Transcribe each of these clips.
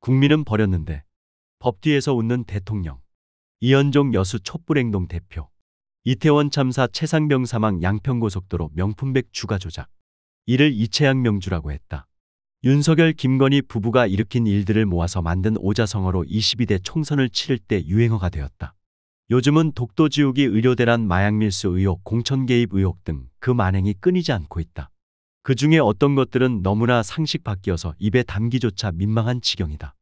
국민은 버렸는데 법 뒤에서 웃는 대통령. 이현종 여수 촛불행동 대표. 이태원 참사 최상병 사망 양평고속도로 명품백 주가 조작. 이를 이채양 명주라고 했다. 윤석열 김건희 부부가 일으킨 일들을 모아서 만든 오자성어로 22대 총선을 치를 때 유행어가 되었다. 요즘은 독도 지우기 의료대란 마약 밀수 의혹 공천 개입 의혹 등 그 만행이 끊이지 않고 있다. 그 중에 어떤 것들은 너무나 상식 밖이어서 입에 담기조차 민망한 지경이다.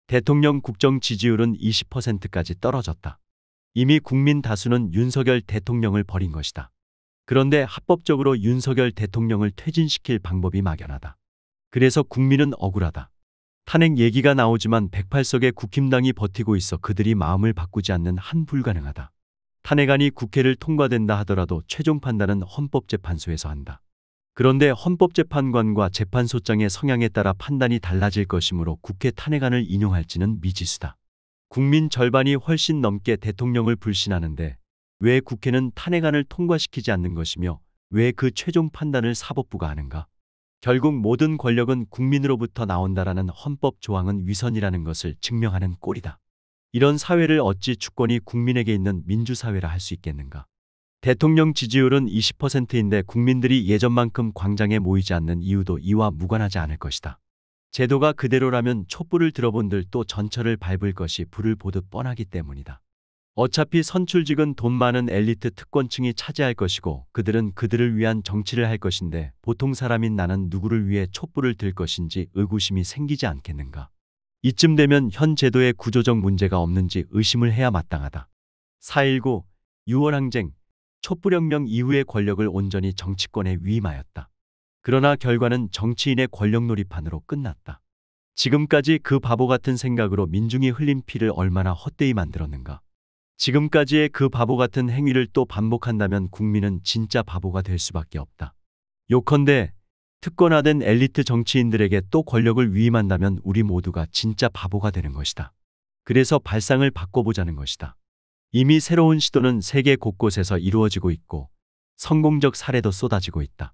대통령 국정 지지율은 20%까지 떨어졌다. 이미 국민 다수는 윤석열 대통령을 버린 것이다. 그런데 합법적으로 윤석열 대통령을 퇴진시킬 방법이 막연하다. 그래서 국민은 억울하다. 탄핵 얘기가 나오지만 108석의 국힘당이 버티고 있어 그들이 마음을 바꾸지 않는 한 불가능하다. 탄핵안이 국회를 통과된다 하더라도 최종 판단은 헌법재판소에서 한다. 그런데 헌법재판관과 재판소장의 성향에 따라 판단이 달라질 것이므로 국회 탄핵안을 인용할지는 미지수다. 국민 절반이 훨씬 넘게 대통령을 불신하는데 왜 국회는 탄핵안을 통과시키지 않는 것이며 왜 그 최종 판단을 사법부가 하는가? 결국 모든 권력은 국민으로부터 나온다라는 헌법 조항은 위선이라는 것을 증명하는 꼴이다. 이런 사회를 어찌 주권이 국민에게 있는 민주사회라 할 수 있겠는가? 대통령 지지율은 20%인데 국민들이 예전만큼 광장에 모이지 않는 이유도 이와 무관하지 않을 것이다. 제도가 그대로라면 촛불을 들어본들 또 전철을 밟을 것이 불을 보듯 뻔하기 때문이다. 어차피 선출직은 돈 많은 엘리트 특권층이 차지할 것이고 그들은 그들을 위한 정치를 할 것인데 보통 사람인 나는 누구를 위해 촛불을 들 것인지 의구심이 생기지 않겠는가. 이쯤 되면 현 제도에 구조적 문제가 없는지 의심을 해야 마땅하다. 4.19 6월항쟁 촛불혁명 이후의 권력을 온전히 정치권에 위임하였다. 그러나 결과는 정치인의 권력 놀이판으로 끝났다. 지금까지 그 바보 같은 생각으로 민중이 흘린 피를 얼마나 헛되이 만들었는가. 지금까지의 그 바보 같은 행위를 또 반복한다면 국민은 진짜 바보가 될 수밖에 없다. 요컨대 특권화된 엘리트 정치인들에게 또 권력을 위임한다면 우리 모두가 진짜 바보가 되는 것이다. 그래서 발상을 바꿔보자는 것이다. 이미 새로운 시도는 세계 곳곳에서 이루어지고 있고 성공적 사례도 쏟아지고 있다.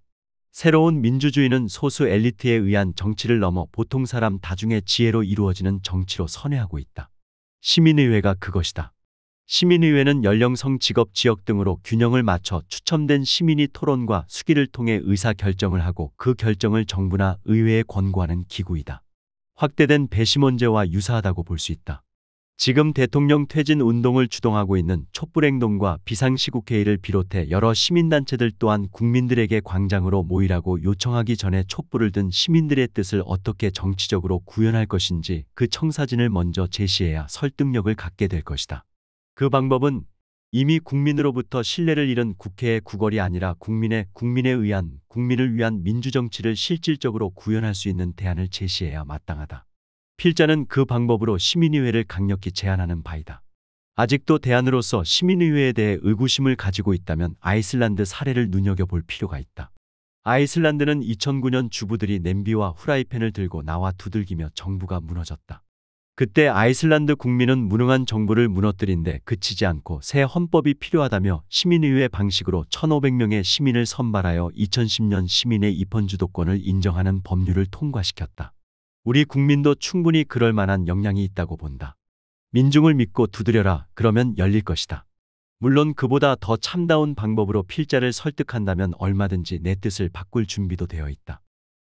새로운 민주주의는 소수 엘리트에 의한 정치를 넘어 보통 사람 다중의 지혜로 이루어지는 정치로 선회하고 있다. 시민의회가 그것이다. 시민의회는 연령성, 직업, 지역 등으로 균형을 맞춰 추첨된 시민이 토론과 수기를 통해 의사결정을 하고 그 결정을 정부나 의회에 권고하는 기구이다. 확대된 배심원제와 유사하다고 볼 수 있다. 지금 대통령 퇴진 운동을 주동하고 있는 촛불행동과 비상시국회의를 비롯해 여러 시민단체들 또한 국민들에게 광장으로 모이라고 요청하기 전에 촛불을 든 시민들의 뜻을 어떻게 정치적으로 구현할 것인지 그 청사진을 먼저 제시해야 설득력을 갖게 될 것이다. 그 방법은 이미 국민으로부터 신뢰를 잃은 국회의 구걸이 아니라 국민을 위한 민주정치를 실질적으로 구현할 수 있는 대안을 제시해야 마땅하다. 필자는 그 방법으로 시민의회를 강력히 제안하는 바이다. 아직도 대안으로서 시민의회에 대해 의구심을 가지고 있다면 아이슬란드 사례를 눈여겨볼 필요가 있다. 아이슬란드는 2009년 주부들이 냄비와 후라이팬을 들고 나와 두들기며 정부가 무너졌다. 그때 아이슬란드 국민은 무능한 정부를 무너뜨린 데 그치지 않고 새 헌법이 필요하다며 시민의회 방식으로 1,500명의 시민을 선발하여 2010년 시민의 입헌 주도권을 인정하는 법률을 통과시켰다. 우리 국민도 충분히 그럴 만한 역량이 있다고 본다. 민중을 믿고 두드려라. 그러면 열릴 것이다. 물론 그보다 더 참다운 방법으로 필자를 설득한다면 얼마든지 내 뜻을 바꿀 준비도 되어 있다.